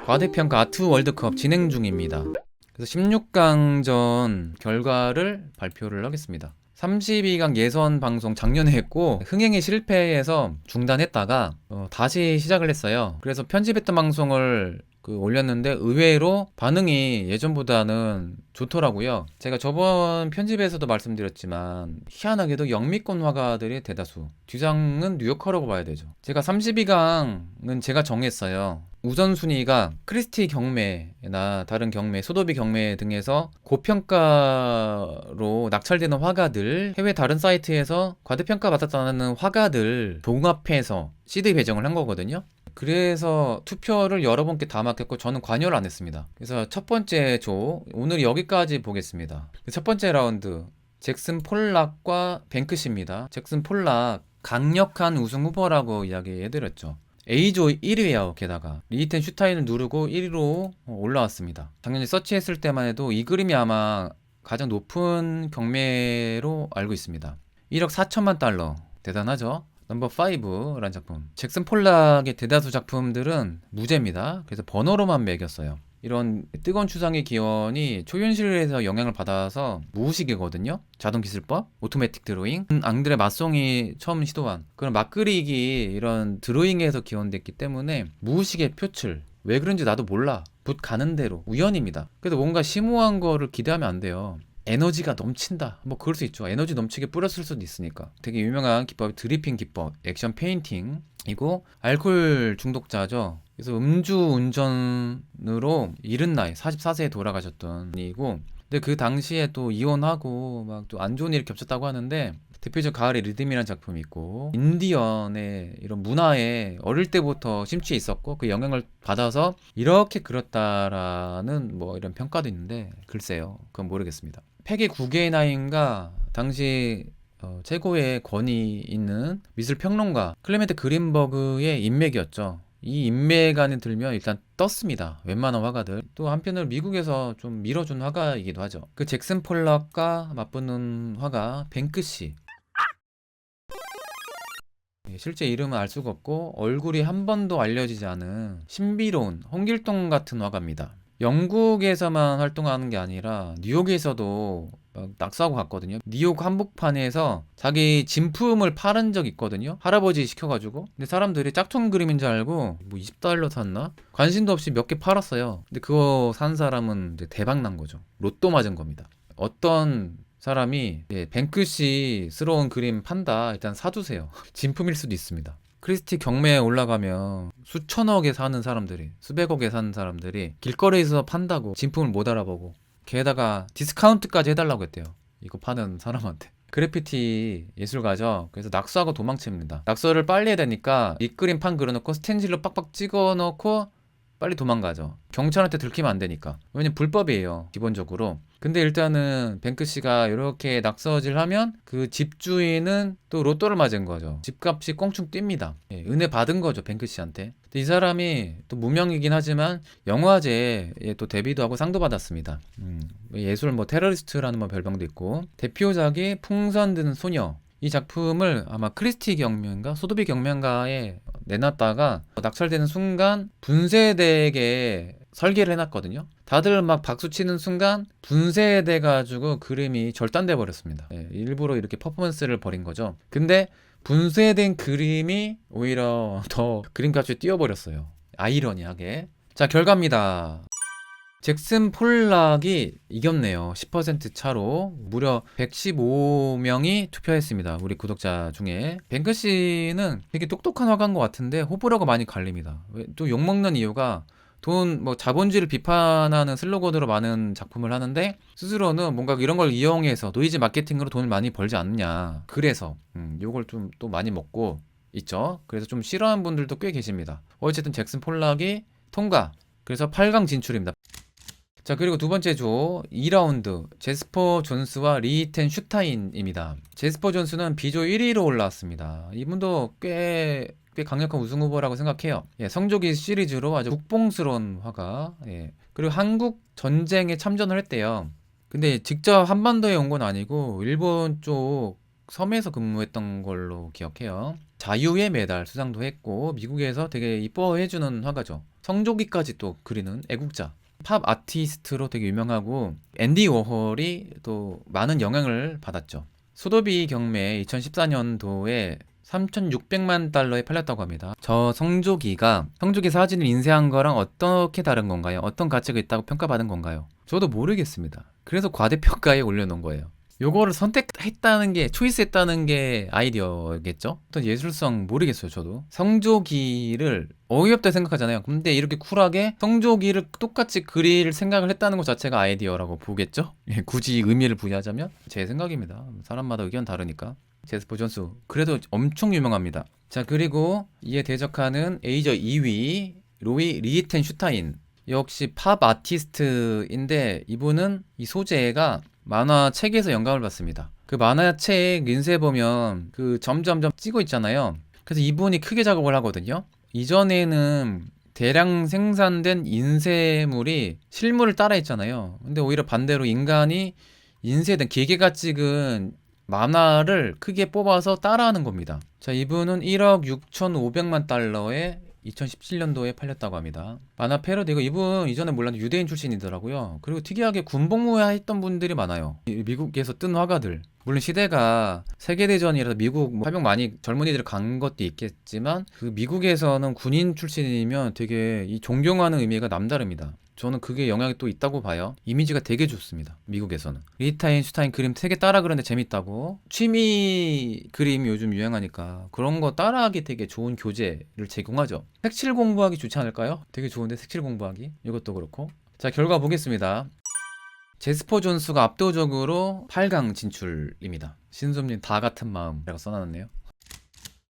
과대평가 아트 월드컵 진행 중입니다. 그래서 16강전 결과를 발표를 하겠습니다. 32강 예선 방송 작년에 했고 흥행에 실패해서 중단했다가 다시 시작을 했어요. 그래서 편집했던 방송을 올렸는데 의외로 반응이 예전보다는 좋더라고요. 제가 저번 편집에서도 말씀드렸지만 희한하게도 영미권 화가들이 대다수, 뒤상은 뉴요커라고 봐야 되죠. 제가 32강은 제가 정했어요. 우선순위가 크리스티 경매나 다른 경매, 소도비 경매 등에서 고평가로 낙찰되는 화가들, 해외 다른 사이트에서 과대평가 받았다는 화가들 종합해서 CD 배정을 한 거거든요. 그래서 투표를 여러 번께 다 맡겼고 저는 관여를 안 했습니다. 그래서 첫 번째 조, 오늘 여기까지 보겠습니다. 첫 번째 라운드, 잭슨 폴락과 뱅크시입니다. 잭슨 폴락 강력한 우승 후보라고 이야기해드렸죠. A조 1위에요. 게다가 리히텐 슈타인을 누르고 1위로 올라왔습니다. 작년에 서치했을 때만 해도 이 그림이 아마 가장 높은 경매로 알고 있습니다. 1억 4천만 달러, 대단하죠? 넘버 5라는 작품. 잭슨 폴락의 대다수 작품들은 무제입니다. 그래서 번호로만 매겼어요. 이런 뜨거운 추상의 기원이 초현실에서 영향을 받아서 무의식이거든요. 자동기술법, 오토매틱 드로잉, 앙드레 마송이 처음 시도한 그런 막그리기, 이런 드로잉에서 기원됐기 때문에 무의식의 표출. 왜 그런지 나도 몰라. 붓 가는 대로 우연입니다. 그래도 뭔가 심오한 거를 기대하면 안 돼요. 에너지가 넘친다, 뭐 그럴 수 있죠. 에너지 넘치게 뿌렸을 수도 있으니까. 되게 유명한 기법이 드리핑 기법, 액션 페인팅이고, 알코올 중독자죠. 그래서 음주 운전으로 이른 나이 44세에 돌아가셨던 분이고, 근데 그 당시에 또 이혼하고 막 또 안 좋은 일이 겹쳤다고 하는데, 대표적 가을의 리듬이라는 작품이 있고, 인디언의 이런 문화에 어릴 때부터 심취해 있었고 그 영향을 받아서 이렇게 그렸다라는 뭐 이런 평가도 있는데, 글쎄요, 그건 모르겠습니다. 팩의 9개의 나이인가 당시 최고의 권위 있는 미술 평론가 클레멘트 그린버그의 인맥이었죠. 이 인맥 안에 들면 일단 떴습니다. 웬만한 화가들. 또 한편으로 미국에서 좀 밀어준 화가이기도 하죠. 그 잭슨 폴락과 맞붙는 화가 뱅크시. 실제 이름은 알 수가 없고 얼굴이 한 번도 알려지지 않은 신비로운 홍길동 같은 화가입니다. 영국에서만 활동하는 게 아니라 뉴욕에서도 막 낙서하고 갔거든요. 뉴욕 한복판에서 자기 진품을 팔은 적 있거든요. 할아버지 시켜가지고. 근데 사람들이 짝퉁 그림인 줄 알고 뭐 20달러 샀나? 관심도 없이 몇 개 팔았어요. 근데 그거 산 사람은 이제 대박 난 거죠. 로또 맞은 겁니다. 어떤 사람이 뱅크시스러운 그림 판다, 일단 사두세요. 진품일 수도 있습니다. 크리스티 경매에 올라가면 수천억에 사는 사람들이, 수백억에 사는 사람들이 길거리에서 판다고 진품을 못 알아보고, 게다가 디스카운트까지 해달라고 했대요. 이거 파는 사람한테. 그래피티 예술가죠. 그래서 낙서하고 도망칩니다. 낙서를 빨리 해야 되니까 밑그림 판 그려놓고 스텐실로 빡빡 찍어놓고 빨리 도망가죠. 경찰한테 들키면 안 되니까. 왜냐면 불법이에요, 기본적으로. 근데 일단은 뱅크씨가 이렇게 낙서질 하면 그 집주인은 또 로또를 맞은 거죠. 집값이 껑충 뜁니다. 예, 은혜 받은 거죠, 뱅크씨한테. 이 사람이 또 무명이긴 하지만 영화제에 또 데뷔도 하고 상도 받았습니다. 예술 뭐 테러리스트라는 뭐 별명도 있고, 대표작이 풍선 드는 소녀. 이 작품을 아마 크리스티 경매인가 소도비 경매인가에 내놨다가 낙찰되는 순간 분쇄되게 설계를 해놨거든요. 다들 막 박수 치는 순간 분쇄돼 가지고 그림이 절단돼 버렸습니다. 예, 일부러 이렇게 퍼포먼스를 벌인 거죠. 근데 분쇄된 그림이 오히려 더 그림값이 뛰어버렸어요. 아이러니하게. 자, 결과입니다. 잭슨 폴락이 이겼네요. 10% 차로 무려 115명이 투표했습니다. 우리 구독자 중에. 뱅크씨는 되게 똑똑한 화가인 것 같은데 호불호가 많이 갈립니다. 또 욕먹는 이유가 돈, 뭐 자본주의를 비판하는 슬로건으로 많은 작품을 하는데 스스로는 뭔가 이런 걸 이용해서 노이즈 마케팅으로 돈을 많이 벌지 않느냐. 그래서 요걸 좀 또 많이 먹고 있죠. 그래서 좀 싫어하는 분들도 꽤 계십니다. 어쨌든 잭슨 폴락이 통과. 그래서 8강 진출입니다. 자, 그리고 두 번째 조 2라운드 제스퍼 존스와 리히텐 슈타인입니다. 제스퍼 존스는 B조 1위로 올라왔습니다. 이분도 꽤 강력한 우승 후보라고 생각해요. 예, 성조기 시리즈로 아주 국뽕스러운 화가. 예. 그리고 한국 전쟁에 참전을 했대요. 근데 직접 한반도에 온 건 아니고 일본 쪽 섬에서 근무했던 걸로 기억해요. 자유의 메달 수상도 했고 미국에서 되게 이뻐해주는 화가죠. 성조기까지 또 그리는 애국자. 팝 아티스트로 되게 유명하고 앤디 워홀이 또 많은 영향을 받았죠. 소도비 경매 2014년도에 3,600만 달러에 팔렸다고 합니다. 저 성조기 사진을 인쇄한 거랑 어떻게 다른 건가요? 어떤 가치가 있다고 평가받은 건가요? 저도 모르겠습니다. 그래서 과대평가에 올려놓은 거예요. 요거를 선택했다는 게, 초이스했다는 게 아이디어겠죠? 어떤 예술성 모르겠어요, 저도. 성조기를 어이없다 생각하잖아요. 근데 이렇게 쿨하게 성조기를 똑같이 그릴 생각을 했다는 것 자체가 아이디어라고 보겠죠? 예, 굳이 의미를 부여하자면? 제 생각입니다. 사람마다 의견 다르니까. 제스퍼 존스. 그래도 엄청 유명합니다. 자, 그리고 이에 대적하는 에이저 2위, 로이 리히텐슈타인. 역시 팝 아티스트인데 이분은 이 소재가 만화책에서 영감을 받습니다. 그 만화책 인쇄 보면 그 점점점 찍어 있잖아요. 그래서 이분이 크게 작업을 하거든요. 이전에는 대량 생산된 인쇄물이 실물을 따라 했잖아요. 근데 오히려 반대로 인간이 인쇄된 기계가 찍은 만화를 크게 뽑아서 따라하는 겁니다. 자, 이분은 1억 6,500만 달러에 2017년도에 팔렸다고 합니다. 만화 패러디고 이분 이전에 몰랐는데 유대인 출신이더라고요. 그리고 특이하게 군복무 했던 분들이 많아요. 미국에서 뜬 화가들. 물론 시대가 세계대전이라서 미국 파병 많이 젊은이들 간 것도 있겠지만 그 미국에서는 군인 출신이면 되게 이 존경하는 의미가 남다릅니다. 저는 그게 영향이 또 있다고 봐요. 이미지가 되게 좋습니다. 미국에서는. 리히텐슈타인 그림 되게 따라 그렸는데 재밌다고. 취미 그림 요즘 유행하니까 그런 거 따라하기 되게 좋은 교재를 제공하죠. 색칠 공부하기 좋지 않을까요? 되게 좋은데 색칠 공부하기. 이것도 그렇고. 자, 결과 보겠습니다. 제스퍼 존스가 압도적으로 8강 진출입니다. 신솜님 다 같은 마음이라고 써놨네요.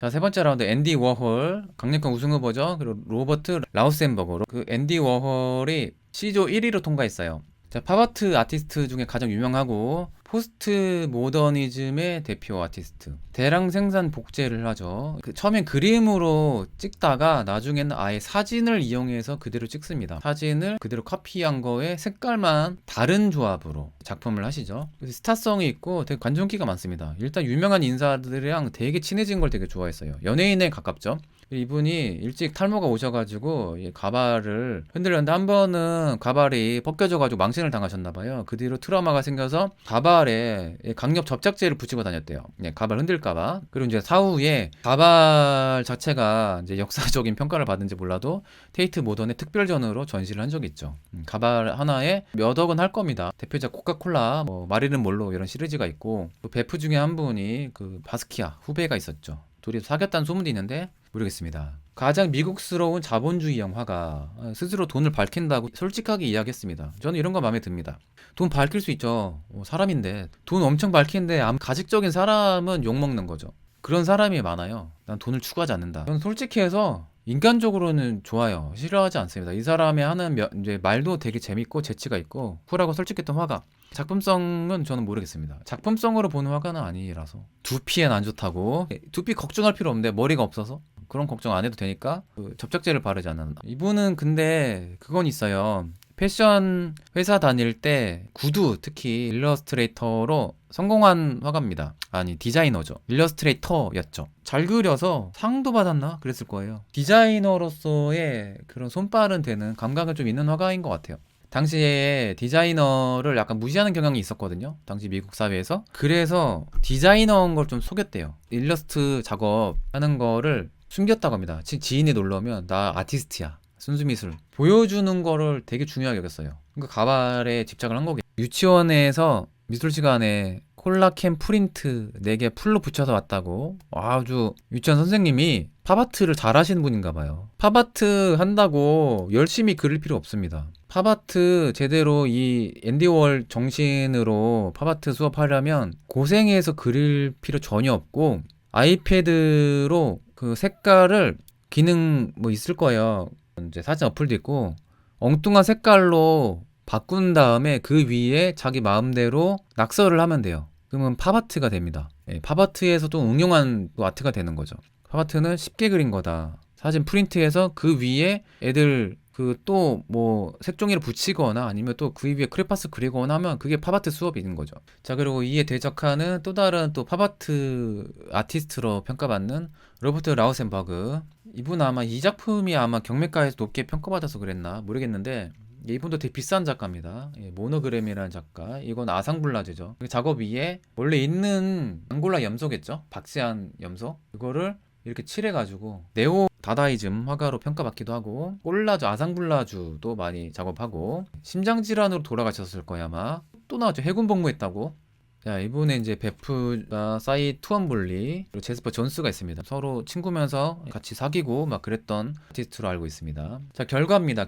자, 세 번째 라운드 앤디 워홀 강력한 우승 후보죠. 그리고 로버트 라우센버거. 그 앤디 워홀이 C조 1위로 통과했어요. 자, 팝아트 아티스트 중에 가장 유명하고 포스트 모더니즘의 대표 아티스트. 대량 생산 복제를 하죠. 처음엔 그림으로 찍다가 나중에는 아예 사진을 이용해서 그대로 찍습니다. 사진을 그대로 카피한 거에 색깔만 다른 조합으로 작품을 하시죠. 그래서 스타성이 있고 되게 관종기가 많습니다. 일단 유명한 인사들이랑 되게 친해진 걸 되게 좋아했어요. 연예인에 가깝죠. 이분이 일찍 탈모가 오셔가지고 가발을 흔들렸는데 한 번은 가발이 벗겨져가지고 망신을 당하셨나봐요. 그 뒤로 트라우마가 생겨서 가발에 강력 접착제를 붙이고 다녔대요. 가발 흔들까봐. 그리고 이제 사후에 가발 자체가 이제 역사적인 평가를 받은지 몰라도 테이트 모던의 특별전으로 전시를 한 적이 있죠. 가발 하나에 몇 억은 할 겁니다. 대표작 코카콜라, 뭐 마릴린 몰로 이런 시리즈가 있고 또 베프 중에 한 분이 그 바스키아 후배가 있었죠. 둘이 사귀었다는 소문도 있는데 모르겠습니다. 가장 미국스러운 자본주의형 화가 스스로 돈을 밝힌다고 솔직하게 이야기했습니다. 저는 이런 거 마음에 듭니다. 돈 밝힐 수 있죠. 사람인데 돈 엄청 밝히는데 가식적인 사람은 욕먹는 거죠. 그런 사람이 많아요. 난 돈을 추구하지 않는다. 저는 솔직해서 인간적으로는 좋아요. 싫어하지 않습니다. 이 사람이 하는 이제 말도 되게 재밌고 재치가 있고 쿨하고 솔직했던 화가. 작품성은 저는 모르겠습니다. 작품성으로 보는 화가는 아니라서. 두피엔 안 좋다고. 두피 걱정할 필요 없는데 머리가 없어서 그런 걱정 안 해도 되니까 접착제를 바르지 않는다. 이분은 근데 그건 있어요. 패션 회사 다닐 때 구두 특히 일러스트레이터로 성공한 화가입니다. 아니 디자이너죠. 일러스트레이터였죠. 잘 그려서 상도 받았나? 그랬을 거예요. 디자이너로서의 그런 손발은 되는 감각은 좀 있는 화가인 것 같아요. 당시에 디자이너를 약간 무시하는 경향이 있었거든요. 당시 미국 사회에서. 그래서 디자이너인 걸 좀 속였대요. 일러스트 작업하는 거를 숨겼다고 합니다. 지인이 놀러 오면 나 아티스트야. 순수미술. 보여주는 거를 되게 중요하게 여겼어요. 그러니까 가발에 집착을 한 거겠죠. 유치원에서 미술 시간에 콜라캔 프린트 4개 풀로 붙여서 왔다고 아주 유치원 선생님이 팝아트를 잘 하시는 분인가 봐요. 팝아트 한다고 열심히 그릴 필요 없습니다. 팝아트 제대로 이 앤디 월 정신으로 팝아트 수업하려면 고생해서 그릴 필요 전혀 없고 아이패드로 그 색깔을 기능 뭐 있을 거예요. 이제 사진 어플도 있고 엉뚱한 색깔로 바꾼 다음에 그 위에 자기 마음대로 낙서를 하면 돼요. 그러면 팝아트가 됩니다. 팝아트에서 또 응용한 또 아트가 되는 거죠. 팝아트는 쉽게 그린 거다. 사진 프린트해서 그 위에 애들 그 또 뭐 색종이를 붙이거나 아니면 또 그 위에 크레파스 그리거나 하면 그게 팝아트 수업이 있는 거죠. 자, 그리고 이에 대적하는 또 다른 또 팝아트 아티스트로 평가받는 로버트 라우센버그. 이분 아마 이 작품이 아마 경매가에서 높게 평가받아서 그랬나 모르겠는데 이분도 되게 비싼 작가입니다. 예, 모노그램이라는 작가. 이건 아상블라제죠. 작업 위에 원래 있는 앙골라 염소겠죠? 박시안 염소. 이거를 이렇게 칠해가지고 네오 다다이즘 화가로 평가받기도 하고, 꼴라주 아상블라주도 많이 작업하고, 심장질환으로 돌아가셨을 거야 아마. 또 나왔죠. 해군 복무했다고. 자, 이분은 이제 베프가 사이 투엄볼리 그리고 제스퍼 존스가 있습니다. 서로 친구면서 같이 사귀고 막 그랬던 아티스트로 알고 있습니다. 자, 결과입니다.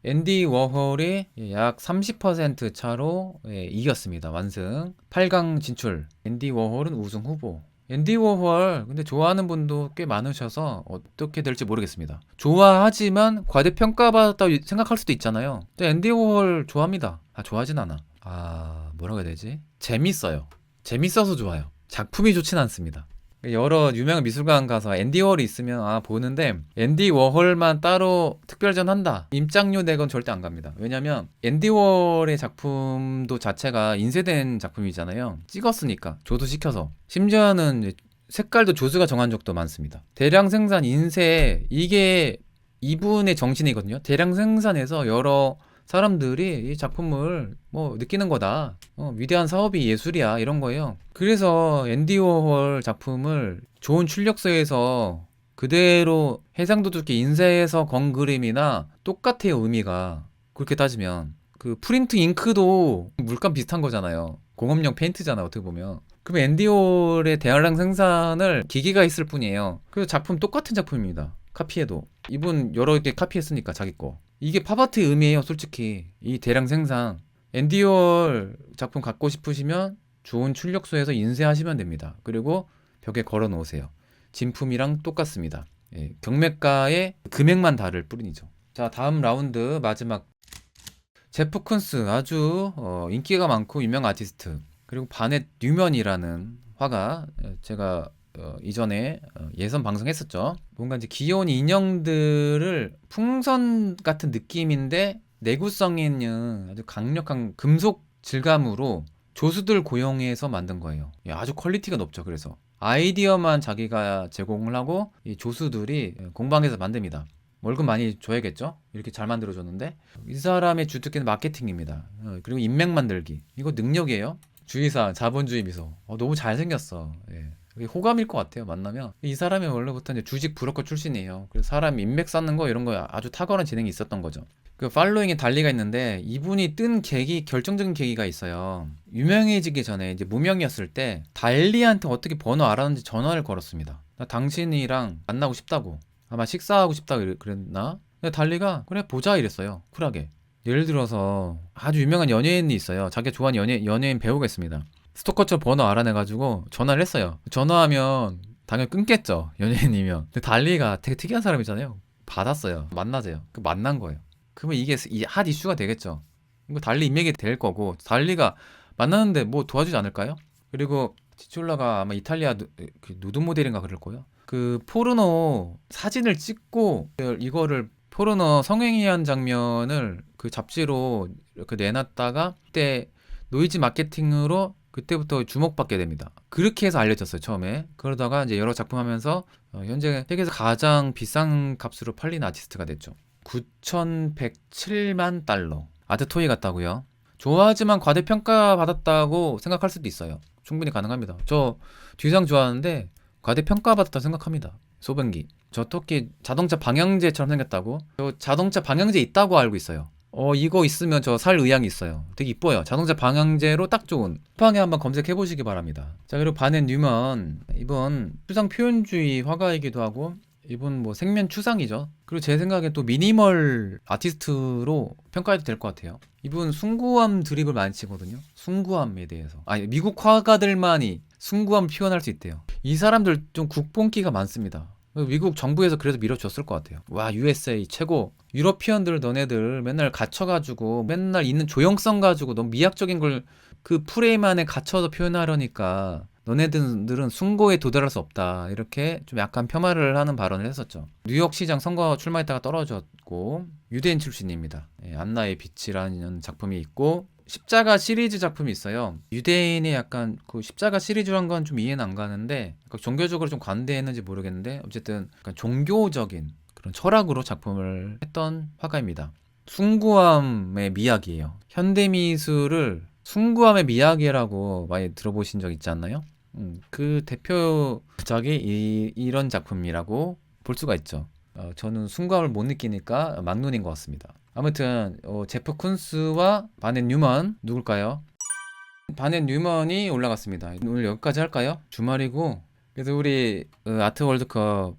앤디 워홀이 약 30% 차로 이겼습니다. 완승. 8강 진출. 앤디 워홀은 우승 후보. 앤디 워홀 근데 좋아하는 분도 꽤 많으셔서 어떻게 될지 모르겠습니다. 좋아하지만 과대평가받았다고 생각할 수도 있잖아요. 근데 앤디 워홀 좋아합니다. 좋아하진 않아. 뭐라고 해야 되지? 재밌어요. 재밌어서 좋아요. 작품이 좋진 않습니다. 여러 유명한 미술관 가서 앤디 워홀이 있으면 보는데 앤디 워홀만 따로 특별전 한다, 입장료 내건 절대 안 갑니다. 왜냐면 앤디 워홀의 작품도 자체가 인쇄된 작품이잖아요. 찍었으니까 조수시켜서. 심지어는 색깔도 조수가 정한 적도 많습니다. 대량 생산 인쇄, 이게 이분의 정신이거든요. 대량 생산해서 여러 사람들이 이 작품을 뭐 느끼는 거다. 위대한 사업이 예술이야, 이런 거예요. 그래서 앤디 워홀 작품을 좋은 출력소에서 그대로 해상도둑기 인쇄해서 건 그림이나 똑같아요, 의미가. 그렇게 따지면 그 프린트 잉크도 물감 비슷한 거잖아요. 공업용 페인트잖아, 어떻게 보면. 그럼 앤디 워홀의 대량 생산을 기계가 있을 뿐이에요. 그래서 작품 똑같은 작품입니다. 카피해도 이분 여러 개 카피했으니까 자기 거. 이게 팝아트의 의미예요, 솔직히. 이 대량 생산. 앤디 워홀 작품 갖고 싶으시면 좋은 출력소에서 인쇄하시면 됩니다. 그리고 벽에 걸어 놓으세요. 진품이랑 똑같습니다. 예, 경매가의 금액만 다를 뿐이죠. 자, 다음 라운드 마지막. 제프 쿤스, 아주 인기가 많고 유명 아티스트. 그리고 바넷 뉴먼이라는 화가, 제가 이전에 예선 방송했었죠. 뭔가 이제 귀여운 인형들을 풍선 같은 느낌인데 내구성 있는 아주 강력한 금속 질감으로 조수들 고용해서 만든 거예요. 아주 퀄리티가 높죠. 그래서 아이디어만 자기가 제공을 하고 이 조수들이 공방에서 만듭니다. 월급 많이 줘야겠죠? 이렇게 잘 만들어줬는데. 이 사람의 주특기는 마케팅입니다. 그리고 인맥 만들기. 이거 능력이에요. 주의사, 자본주의 미소. 너무 잘생겼어. 예. 호감일 것 같아요, 만나면. 이 사람이 원래부터 이제 주식 브로커 출신이에요. 그래서 사람 인맥 쌓는 거 이런 거 아주 탁월한 재능이 있었던 거죠. 그 팔로잉에 달리가 있는데 이분이 뜬 계기, 결정적인 계기가 있어요. 유명해지기 전에 이제 무명이었을 때 달리한테 어떻게 번호 알았는지 전화를 걸었습니다. 나 당신이랑 만나고 싶다고. 아마 식사하고 싶다 그랬나? 근데 달리가 그래 보자 이랬어요. 쿨하게. 예를 들어서 아주 유명한 연예인이 있어요. 자기가 좋아하는 연예인 배우가 있습니다. 스토커처럼 번호 알아내가지고 전화를 했어요. 전화하면 당연히 끊겠죠, 연예인이면. 근데 달리가 되게 특이한 사람이잖아요. 받았어요. 만나재요. 만난 거예요. 그러면 이게 핫 이슈가 되겠죠. 이거 달리 인맥이 될 거고, 달리가 만났는데 뭐 도와주지 않을까요? 그리고 치졸라가 아마 이탈리아 누드 모델인가 그럴 거예요. 그 포르노 사진을 찍고 이거를 포르노 성행위한 장면을 그 잡지로 이렇게 내놨다가 그때 노이즈 마케팅으로 그때부터 주목받게 됩니다. 그렇게 해서 알려졌어요, 처음에. 그러다가 이제 여러 작품 하면서 현재 세계에서 가장 비싼 값으로 팔린 아티스트가 됐죠. 9,107만 달러. 아트토이 같다고요? 좋아하지만 과대평가 받았다고 생각할 수도 있어요. 충분히 가능합니다. 저 뒤상 좋아하는데 과대평가 받았다고 생각합니다. 소변기. 저 토끼 자동차 방향제처럼 생겼다고? 저 자동차 방향제 있다고 알고 있어요. 이거 있으면 저 살 의향이 있어요. 되게 이뻐요. 자동차 방향제로 딱 좋은. 쿠팡에 한번 검색해 보시기 바랍니다. 자, 그리고 바넷 뉴먼. 이번 추상 표현주의 화가이기도 하고, 이분 뭐 생면 추상이죠. 그리고 제 생각에 또 미니멀 아티스트로 평가해도 될 것 같아요. 이분 숭고함 드립을 많이 치거든요. 숭고함에 대해서. 미국 화가들만이 숭고함 표현할 수 있대요. 이 사람들 좀 국뽕기가 많습니다. 미국 정부에서 그래도 밀어줬을 것 같아요. 와, USA 최고. 유러피언들 너네들 맨날 갇혀가지고 맨날 있는 조형성 가지고 너무 미학적인 걸 그 프레임 안에 갇혀서 표현하려니까 너네들은 숭고에 도달할 수 없다. 이렇게 좀 약간 폄하를 하는 발언을 했었죠. 뉴욕 시장 선거 출마했다가 떨어졌고 유대인 출신입니다. 안나의 빛이라는 작품이 있고 십자가 시리즈 작품이 있어요. 유대인의 약간 그 십자가 시리즈란 건 좀 이해는 안 가는데 종교적으로 좀 관대했는지 모르겠는데 어쨌든 약간 종교적인 그런 철학으로 작품을 했던 화가입니다. 숭고함의 미학이에요. 현대미술을 숭고함의 미학이라고 많이 들어보신 적 있지 않나요? 그 대표작이 이런 작품이라고 볼 수가 있죠. 저는 숭고함을 못 느끼니까 막눈인 것 같습니다. 아무튼 제프 쿤스와 바넷 뉴먼 누굴까요? 바넷 뉴먼이 올라갔습니다. 오늘 여기까지 할까요? 주말이고 그래서 우리 아트 월드컵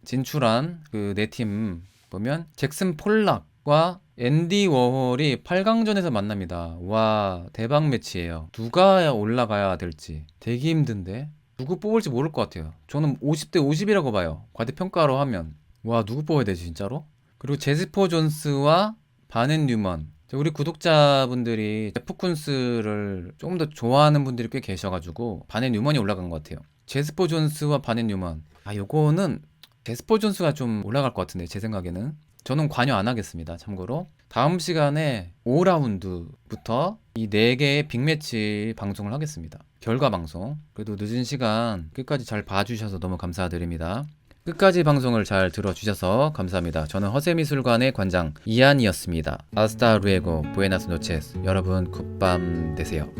진출한 그 네 팀 보면 잭슨 폴락과 앤디 워홀이 8강전에서 만납니다. 와 대박 매치예요. 누가 올라가야 될지 되게 힘든데 누구 뽑을지 모를 것 같아요. 저는 50대 50이라고 봐요. 과대평가로 하면 와 누구 뽑아야 되지 진짜로? 그리고 제스퍼 존스와 바넷 뉴먼 우리 구독자분들이 제프 쿤스를 조금 더 좋아하는 분들이 꽤 계셔가지고 바넷 뉴먼이 올라간 것 같아요. 제스퍼 존스와 바넷 뉴먼 요거는 제스퍼 존스가 좀 올라갈 것 같은데 제 생각에는 저는 관여 안 하겠습니다. 참고로 다음 시간에 5라운드부터 이 4개의 빅매치 방송을 하겠습니다. 결과 방송. 그래도 늦은 시간 끝까지 잘 봐주셔서 너무 감사드립니다. 끝까지 방송을 잘 들어주셔서 감사합니다. 저는 허세미술관의 관장 이한이었습니다. 아스타 루에고 부에나스 노체스. 여러분 굿밤 되세요.